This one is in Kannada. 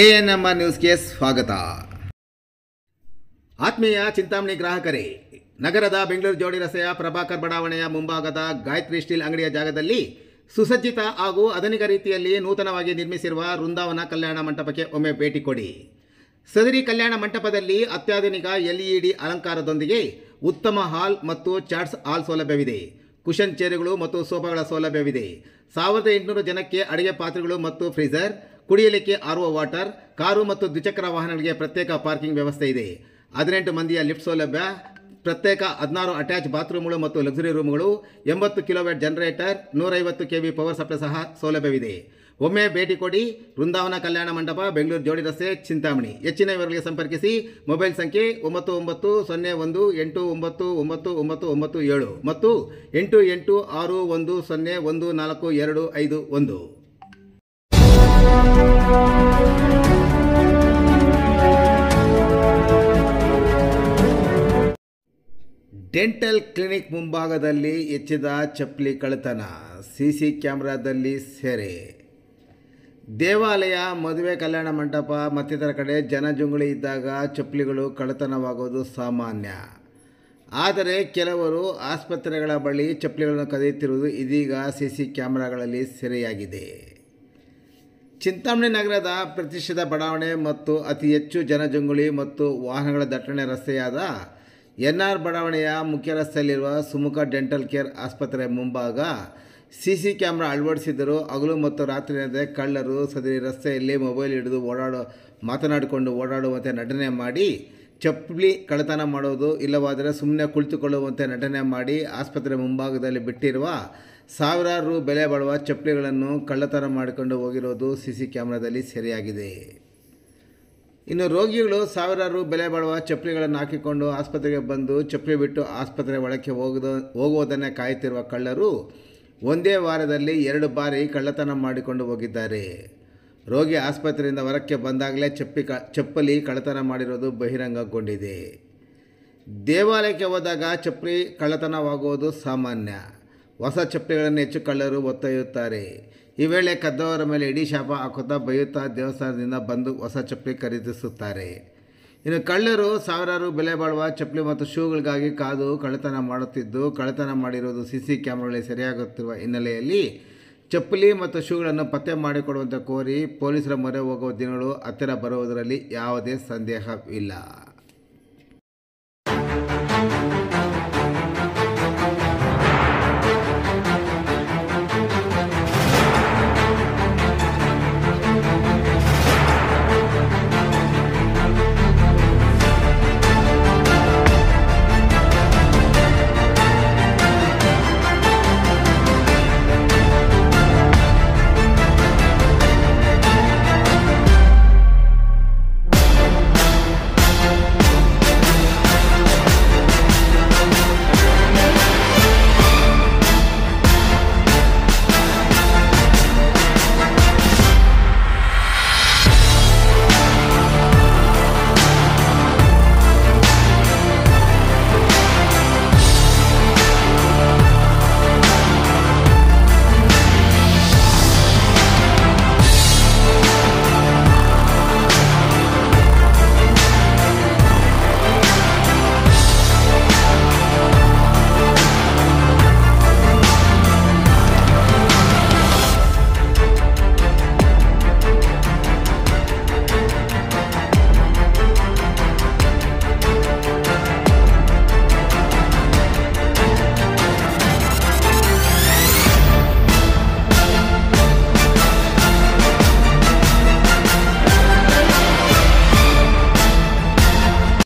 ಎಎನ್ಎಂಆರ್ ನ್ಯೂಸ್ಗೆ ಸ್ವಾಗತ. ಆತ್ಮೀಯ ಚಿಂತಾಮಣಿ ಗ್ರಾಹಕರೇ, ನಗರದ ಬೆಂಗಳೂರು ಜೋಡಿ ರಸ್ತೆಯ ಪ್ರಭಾಕರ್ ಬಡಾವಣೆಯ ಮುಂಭಾಗದ ಗಾಯತ್ರಿ ಸ್ಟೀಲ್ ಅಂಗಡಿಯ ಜಾಗದಲ್ಲಿ ಸುಸಜ್ಜಿತ ಹಾಗೂ ಆಧುನಿಕ ರೀತಿಯಲ್ಲಿ ನೂತನವಾಗಿ ನಿರ್ಮಿಸಿರುವ ವೃಂದಾವನ ಕಲ್ಯಾಣ ಮಂಟಪಕ್ಕೆ ಒಮ್ಮೆ ಭೇಟಿ ಕೊಡಿ. ಸದರಿ ಕಲ್ಯಾಣ ಮಂಟಪದಲ್ಲಿ ಅತ್ಯಾಧುನಿಕ LED ಅಲಂಕಾರದೊಂದಿಗೆ ಉತ್ತಮ ಹಾಲ್ ಮತ್ತು ಚಾಟ್ಸ್ ಹಾಲ್ ಸೌಲಭ್ಯವಿದೆ. ಕುಷನ್ ಚೇರುಗಳು ಮತ್ತು ಸೋಫಾಗಳ ಸೌಲಭ್ಯವಿದೆ. 1800 ಜನಕ್ಕೆ ಅಡುಗೆ ಪಾತ್ರೆಗಳು ಮತ್ತು ಫ್ರೀಜರ್, ಕುಡಿಯಲಿಕ್ಕೆ RO ವಾಟರ್, ಕಾರು ಮತ್ತು ದ್ವಿಚಕ್ರ ವಾಹನಗಳಿಗೆ ಪ್ರತ್ಯೇಕ ಪಾರ್ಕಿಂಗ್ ವ್ಯವಸ್ಥೆ ಇದೆ. 18 ಮಂದಿಯ ಲಿಫ್ಟ್ ಸೌಲಭ್ಯ, ಪ್ರತ್ಯೇಕ 16 ಅಟ್ಯಾಚ್ ಬಾತ್ರೂಮ್ಗಳು ಮತ್ತು ಲಕ್ಸುರಿ ರೂಮ್ಗಳು, 80 kilowatt generator, 150 kV power supply ಸಹ ಸೌಲಭ್ಯವಿದೆ. ಒಮ್ಮೆ ಭೇಟಿ ಕೊಡಿ. ವೃಂದಾವನ ಕಲ್ಯಾಣ ಮಂಟಪ, ಬೆಂಗಳೂರು ಜೋಡಿ ರಸ್ತೆ, ಚಿಂತಾಮಣಿ. ಹೆಚ್ಚಿನ ವಿವರಗಳಿಗೆ ಸಂಪರ್ಕಿಸಿ. ಮೊಬೈಲ್ ಸಂಖ್ಯೆ 9901199997 ಮತ್ತು 8861014251. ಡೆಂಟಲ್ ಕ್ಲಿನಿಕ್ ಮುಂಭಾಗದಲ್ಲಿ ಹೆಚ್ಚಿದ ಚಪ್ಪಲಿ ಕಳ್ಳತನ, CC ಕ್ಯಾಮೆರಾದಲ್ಲಿ ಸೆರೆ. ದೇವಾಲಯ, ಮದುವೆ, ಕಲ್ಯಾಣ ಮಂಟಪ ಮತ್ತಿತರ ಕಡೆ ಜನಜಂಗುಳಿ ಇದ್ದಾಗ ಚಪ್ಪಲಿಗಳು ಕಳ್ಳತನವಾಗುವುದು ಸಾಮಾನ್ಯ. ಆದರೆ ಕೆಲವರು ಆಸ್ಪತ್ರೆಗಳ ಬಳಿ ಚಪ್ಪಲಿಗಳನ್ನು ಕದಿಯುತ್ತಿರುವುದು ಇದೀಗ CC ಕ್ಯಾಮೆರಾಗಳಲ್ಲಿ ಸೆರೆಯಾಗಿದೆ. ಚಿಂತಾಮಣಿ ನಗರದ ಪ್ರತಿಷ್ಠಿತ ಬಡಾವಣೆ ಮತ್ತು ಅತಿ ಹೆಚ್ಚು ಜನಜಂಗುಳಿ ಮತ್ತು ವಾಹನಗಳ ದಟ್ಟಣೆ ರಸ್ತೆಯಾದ NR ಬಡಾವಣೆಯ ಮುಖ್ಯ ರಸ್ತೆಯಲ್ಲಿರುವ ಸುಮುಖ ಡೆಂಟಲ್ ಕೇರ್ ಆಸ್ಪತ್ರೆ ಮುಂಭಾಗ CC ಕ್ಯಾಮೆರಾ ಅಳವಡಿಸಿದ್ದರೂ ಹಗಲು ಮತ್ತು ರಾತ್ರಿಯಂತೆ ಕಳ್ಳರು ಸದರಿ ರಸ್ತೆಯಲ್ಲಿ ಮೊಬೈಲ್ ಹಿಡಿದು ಮಾತನಾಡಿಕೊಂಡು ಓಡಾಡುವಂತೆ ನಟನೆ ಮಾಡಿ ಚಪ್ಪಲಿ ಕಳ್ಳತನ ಮಾಡುವುದು, ಇಲ್ಲವಾದರೆ ಸುಮ್ಮನೆ ಕುಳಿತುಕೊಳ್ಳುವಂತೆ ನಟನೆ ಮಾಡಿ ಆಸ್ಪತ್ರೆ ಮುಂಭಾಗದಲ್ಲಿ ಬಿಟ್ಟಿರುವ ಸಾವಿರಾರು ರು ಬೆಲೆ ಬಾಳುವ ಚಪ್ಪಲಿಗಳನ್ನು ಕಳ್ಳತನ ಮಾಡಿಕೊಂಡು ಹೋಗಿರುವುದು CC ಕ್ಯಾಮೆರಾದಲ್ಲಿ ಸೆರೆಯಾಗಿದೆ. ಇನ್ನು ರೋಗಿಗಳು ಸಾವಿರಾರು ರು ಬೆಲೆ ಬಾಳುವ ಚಪ್ಪಲಿಗಳನ್ನು ಹಾಕಿಕೊಂಡು ಆಸ್ಪತ್ರೆಗೆ ಬಂದು ಚಪ್ಪಲಿ ಬಿಟ್ಟು ಆಸ್ಪತ್ರೆ ಒಳಕ್ಕೆ ಹೋಗುವುದನ್ನೇ ಕಾಯುತ್ತಿರುವ ಕಳ್ಳರು ಒಂದೇ ವಾರದಲ್ಲಿ 2 ಬಾರಿ ಕಳ್ಳತನ ಮಾಡಿಕೊಂಡು ಹೋಗಿದ್ದಾರೆ. ರೋಗಿ ಆಸ್ಪತ್ರೆಯಿಂದ ಹೊರಕ್ಕೆ ಬಂದಾಗಲೇ ಚಪ್ಪಲಿ ಕಳ್ಳತನ ಮಾಡಿರೋದು ಬಹಿರಂಗಗೊಂಡಿದೆ. ದೇವಾಲಯಕ್ಕೆ ಹೋದಾಗ ಚಪ್ಪಲಿ ಕಳ್ಳತನವಾಗುವುದು ಸಾಮಾನ್ಯ. ಹೊಸ ಚಪ್ಪಲಿಗಳನ್ನು ಹೆಚ್ಚು ಕಳ್ಳರು ಒತ್ತೊಯ್ಯುತ್ತಾರೆ. ಈ ವೇಳೆ ಕದ್ದವರ ಮೇಲೆ ಇಡೀ ಶಾಪ ಹಾಕುತ್ತಾ ಬೈಯುತ್ತಾ ದೇವಸ್ಥಾನದಿಂದ ಬಂದು ಹೊಸ ಚಪ್ಪಲಿ ಖರೀದಿಸುತ್ತಾರೆ. ಇನ್ನು ಕಳ್ಳರು ಸಾವಿರಾರು ಬೆಲೆ ಬಾಳುವ ಚಪ್ಪಲಿ ಮತ್ತು ಶೂಗಳಿಗಾಗಿ ಕಾದು ಕಳ್ಳತನ ಮಾಡುತ್ತಿದ್ದು, ಕಳ್ಳತನ ಮಾಡಿರುವುದು CC ಕ್ಯಾಮೆರಾಗಳಲ್ಲಿ ಸೆರೆಯಾಗುತ್ತಿರುವ ಹಿನ್ನೆಲೆಯಲ್ಲಿ ಚಪ್ಪಲಿ ಮತ್ತು ಶೂಗಳನ್ನು ಪತ್ತೆ ಮಾಡಿಕೊಡುವಂತೆ ಕೋರಿ ಪೊಲೀಸರ ಮೊರೆ ಹೋಗುವ ದಿನಗಳು ಹತ್ತಿರ ಬರುವುದರಲ್ಲಿ ಯಾವುದೇ ಸಂದೇಹವಿಲ್ಲ.